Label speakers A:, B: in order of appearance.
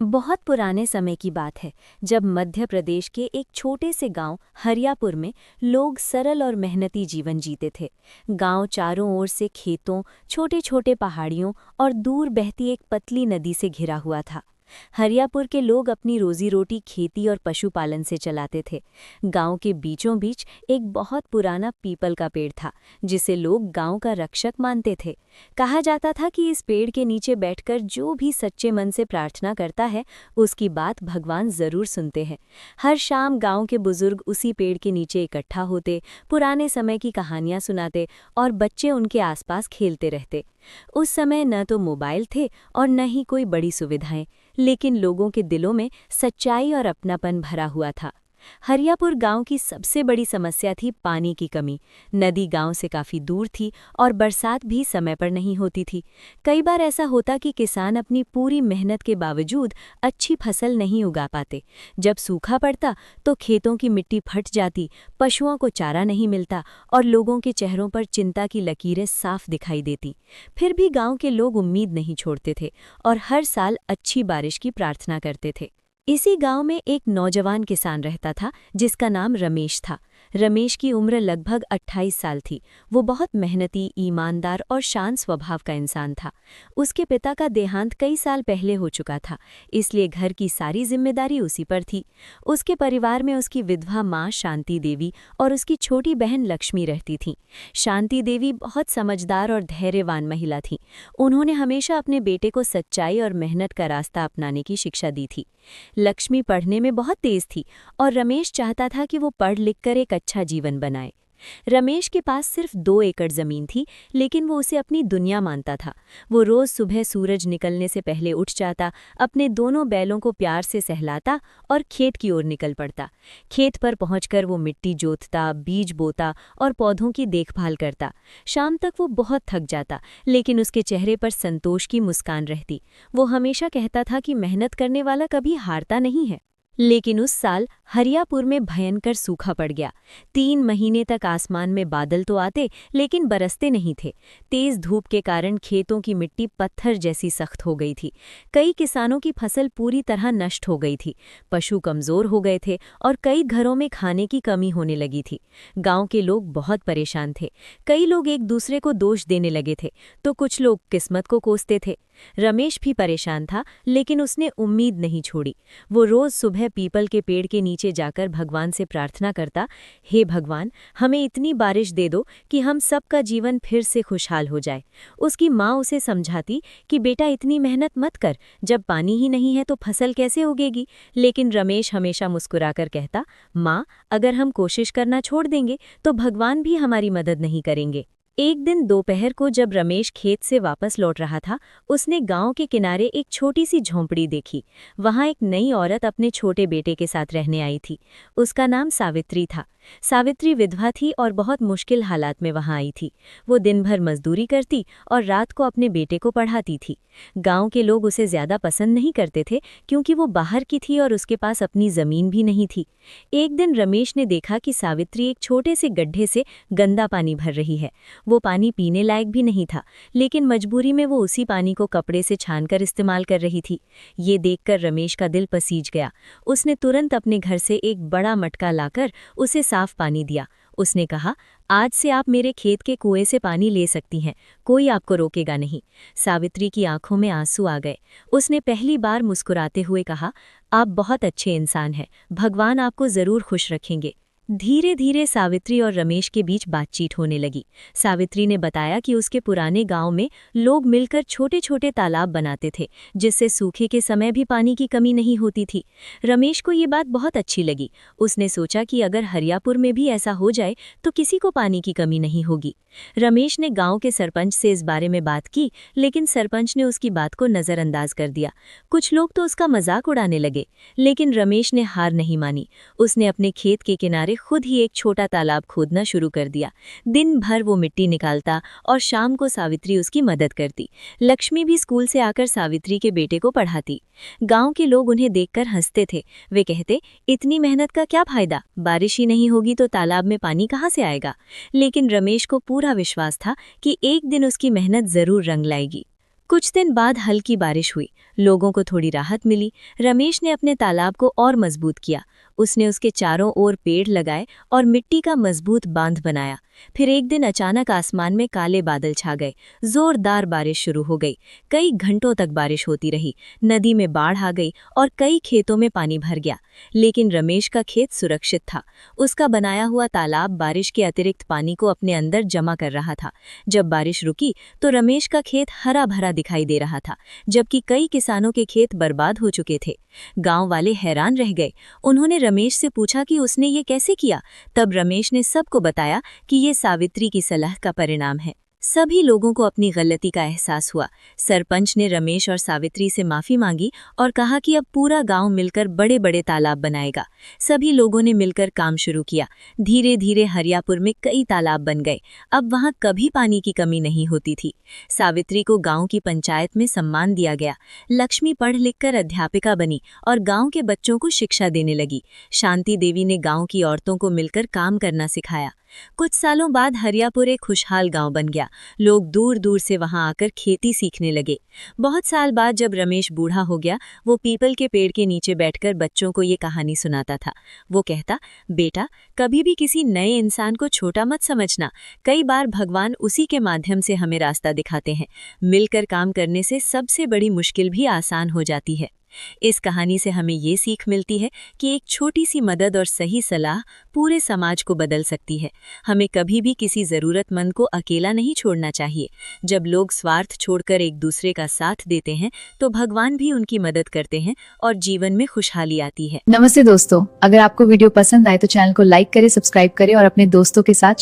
A: बहुत पुराने समय की बात है जब मध्य प्रदेश के एक छोटे से गांव हरियापुर में लोग सरल और मेहनती जीवन जीते थे। गांव चारों ओर से खेतों, छोटे छोटे पहाड़ियों और दूर बहती एक पतली नदी से घिरा हुआ था। हरियापुर के लोग अपनी रोजी रोटी खेती और पशुपालन से चलाते थे। गांव के बीचों बीच एक बहुत पुराना पीपल का पेड़ था, जिसे लोग गांव का रक्षक मानते थे। कहा जाता था कि इस पेड़ के नीचे बैठकर जो भी सच्चे मन से प्रार्थना करता है, उसकी बात भगवान जरूर सुनते हैं। हर शाम गांव के बुजुर्ग उसी पेड़ के नीचे इकट्ठा होते, पुराने समय की कहानियां सुनाते और बच्चे उनके आसपास खेलते रहते। उस समय न तो मोबाइल थे और न ही कोई बड़ी सुविधाएं, लेकिन लोगों के दिलों में सच्चाई और अपनापन भरा हुआ था। हरियापुर गांव की सबसे बड़ी समस्या थी पानी की कमी। नदी गांव से काफी दूर थी और बरसात भी समय पर नहीं होती थी। कई बार ऐसा होता कि किसान अपनी पूरी मेहनत के बावजूद अच्छी फसल नहीं उगा पाते। जब सूखा पड़ता तो खेतों की मिट्टी फट जाती, पशुओं को चारा नहीं मिलता और लोगों के चेहरों पर चिंता की लकीरें साफ दिखाई देती। फिर भी गांव के लोग उम्मीद नहीं छोड़ते थे और हर साल अच्छी बारिश की प्रार्थना करते थे। इसी गांव में एक नौजवान किसान रहता था जिसका नाम रमेश था। रमेश की उम्र लगभग 28 साल थी। वो बहुत मेहनती, ईमानदार और शांत स्वभाव का इंसान था। उसके पिता का देहांत कई साल पहले हो चुका था, इसलिए घर की सारी जिम्मेदारी उसी पर थी। उसके परिवार में उसकी विधवा माँ शांति देवी और उसकी छोटी बहन लक्ष्मी रहती थीं। शांति देवी बहुत समझदार और धैर्यवान महिला थीं। उन्होंने हमेशा अपने बेटे को सच्चाई और मेहनत का रास्ता अपनाने की शिक्षा दी थी। लक्ष्मी पढ़ने में बहुत तेज थी और रमेश चाहता था कि वो पढ़ लिख कर एक अच्छा जीवन बनाए। रमेश के पास सिर्फ 2 एकड़ जमीन थी, लेकिन वो उसे अपनी दुनिया मानता था। वो रोज सुबह सूरज निकलने से पहले उठ जाता, अपने दोनों बैलों को प्यार से सहलाता और खेत की ओर निकल पड़ता। खेत पर पहुंचकर वो मिट्टी जोतता, बीज बोता और पौधों की देखभाल करता। शाम तक वो बहुत थक जाता, लेकिन उसके चेहरे पर संतोष की मुस्कान रहती। वो हमेशा कहता था कि मेहनत करने वाला कभी हारता नहीं है। लेकिन उस साल हरियापुर में भयंकर सूखा पड़ गया। 3 महीने तक आसमान में बादल तो आते, लेकिन बरसते नहीं थे। तेज धूप के कारण खेतों की मिट्टी पत्थर जैसी सख्त हो गई थी। कई किसानों की फसल पूरी तरह नष्ट हो गई थी। पशु कमजोर हो गए थे और कई घरों में खाने की कमी होने लगी थी। गांव के लोग बहुत परेशान थे। कई लोग एक दूसरे को दोष देने लगे थे, तो कुछ लोग किस्मत को कोसते थे। रमेश भी परेशान था, लेकिन उसने उम्मीद नहीं छोड़ी। वो रोज सुबह पीपल के पेड़ के नीचे जाकर भगवान से प्रार्थना करता, हे भगवान, हमें इतनी बारिश दे दो कि हम सबका जीवन फिर से खुशहाल हो जाए। उसकी माँ उसे समझाती कि बेटा इतनी मेहनत मत कर, जब पानी ही नहीं है तो फसल कैसे उगेगी। लेकिन रमेश हमेशा मुस्कुराकर कहता, माँ, अगर हम कोशिश करना छोड़ देंगे तो भगवान भी हमारी मदद नहीं करेंगे। एक दिन दोपहर को जब रमेश खेत से वापस लौट रहा था, उसने गांव के किनारे एक छोटी सी झोंपड़ी देखी। वहां एक नई औरत अपने छोटे बेटे के साथ रहने आई थी। उसका नाम सावित्री था। सावित्री विधवा थी और बहुत मुश्किल हालात में वहां आई थी। वो दिन भर मजदूरी करती और रात को अपने बेटे को पढ़ाती थी। गांव के लोग उसे ज्यादा पसंद नहीं करते थे, क्योंकि वो बाहर की थी और उसके पास अपनी जमीन भी नहीं थी। एक दिन रमेश ने देखा कि सावित्री एक छोटे से गड्ढे से गंदा पानी भर रही है। वो पानी पीने लायक भी नहीं था, लेकिन मजबूरी में वो उसी पानी को कपड़े से छानकर इस्तेमाल कर रही थी। ये देखकर रमेश का दिल पसीज गया। उसने तुरंत अपने घर से एक बड़ा मटका लाकर उसे साफ पानी दिया। उसने कहा, आज से आप मेरे खेत के कुएं से पानी ले सकती हैं, कोई आपको रोकेगा नहीं। सावित्री की आंखों में आंसू आ गए। उसने पहली बार मुस्कुराते हुए कहा, आप बहुत अच्छे इंसान हैं, भगवान आपको जरूर खुश रखेंगे। धीरे धीरे सावित्री और रमेश के बीच बातचीत होने लगी। सावित्री ने बताया कि उसके पुराने गांव में लोग मिलकर छोटे छोटे तालाब बनाते थे, जिससे सूखे के समय भी पानी की कमी नहीं होती थी। रमेश को ये बात बहुत अच्छी लगी। उसने सोचा कि अगर हरियापुर में भी ऐसा हो जाए तो किसी को पानी की कमी नहीं होगी। रमेश ने गांव के सरपंच से इस बारे में बात की, लेकिन सरपंच ने उसकी बात को नजरअंदाज कर दिया। कुछ लोग तो उसका मजाक उड़ाने लगे, लेकिन रमेश ने हार नहीं मानी। उसने अपने खेत के किनारे खुद ही एक छोटा तालाब खोदना शुरू कर दिया। दिन भर वो मिट्टी निकालता और शाम को सावित्री उसकी मदद करती। लक्ष्मी भी स्कूल से आकर सावित्री के बेटे को पढ़ाती। गांव के लोग उन्हें देखकर हंसते थे। वे कहते, इतनी मेहनत का क्या फायदा, बारिश ही नहीं होगी तो तालाब में पानी कहाँ से आएगा। लेकिन रमेश को पूरा विश्वास था कि एक दिन उसकी मेहनत जरूर रंग लाएगी। कुछ दिन बाद हल्की बारिश हुई। लोगों को थोड़ी राहत मिली। रमेश ने अपने तालाब को और मजबूत किया। उसने उसके चारों ओर पेड़ लगाए और मिट्टी का मजबूत बांध बनाया। फिर एक दिन अचानक आसमान में काले बादल छा गए। जोरदार बारिश शुरू हो गई। कई घंटों तक बारिश होती रही। नदी में बाढ़ आ गई और कई खेतों में पानी भर गया। लेकिन रमेश का खेत सुरक्षित था। उसका बनाया हुआ तालाब बारिश के अतिरिक्त पानी को अपने अंदर जमा कर रहा था। जब बारिश रुकी तो रमेश का खेत हरा भरा दिखाई दे रहा था, जबकि कई किसानों के खेत बर्बाद हो चुके थे। गांव वाले हैरान रह गए। उन्होंने रमेश से पूछा कि उसने ये कैसे किया। तब रमेश ने सबको बताया कि ये सावित्री की सलाह का परिणाम है। सभी लोगों को अपनी गलती का एहसास हुआ। सरपंच ने रमेश और सावित्री से माफी मांगी और कहा कि अब पूरा गांव मिलकर बड़े बड़े तालाब बनाएगा। सभी लोगों ने मिलकर काम शुरू किया। धीरे धीरे हरियापुर में कई तालाब बन गए। अब वहां कभी पानी की कमी नहीं होती थी। सावित्री को गांव की पंचायत में सम्मान दिया गया। लक्ष्मी पढ़ लिखकर अध्यापिका बनी और गांव के बच्चों को शिक्षा देने लगी। शांति देवी ने गांव की औरतों को मिलकर काम करना सिखाया। कुछ सालों बाद हरियापुर एक खुशहाल गांव बन गया। लोग दूर दूर से वहां आकर खेती सीखने लगे। बहुत साल बाद जब रमेश बूढ़ा हो गया, वो पीपल के पेड़ के नीचे बैठकर बच्चों को ये कहानी सुनाता था। वो कहता, बेटा, कभी भी किसी नए इंसान को छोटा मत समझना। कई बार भगवान उसी के माध्यम से हमें रास्ता दिखाते हैं। मिलकर काम करने से सबसे बड़ी मुश्किल भी आसान हो जाती है। इस कहानी से हमें ये सीख मिलती है कि एक छोटी सी मदद और सही सलाह पूरे समाज को बदल सकती है। हमें कभी भी किसी ज़रूरतमंद को अकेला नहीं छोड़ना चाहिए। जब लोग स्वार्थ छोड़कर एक दूसरे का साथ देते हैं तो भगवान भी उनकी मदद करते हैं और जीवन में खुशहाली आती है।
B: नमस्ते दोस्तों, अगर आपको वीडियो पसंद आए तो चैनल को लाइक करें, सब्सक्राइब करें और अपने दोस्तों के साथ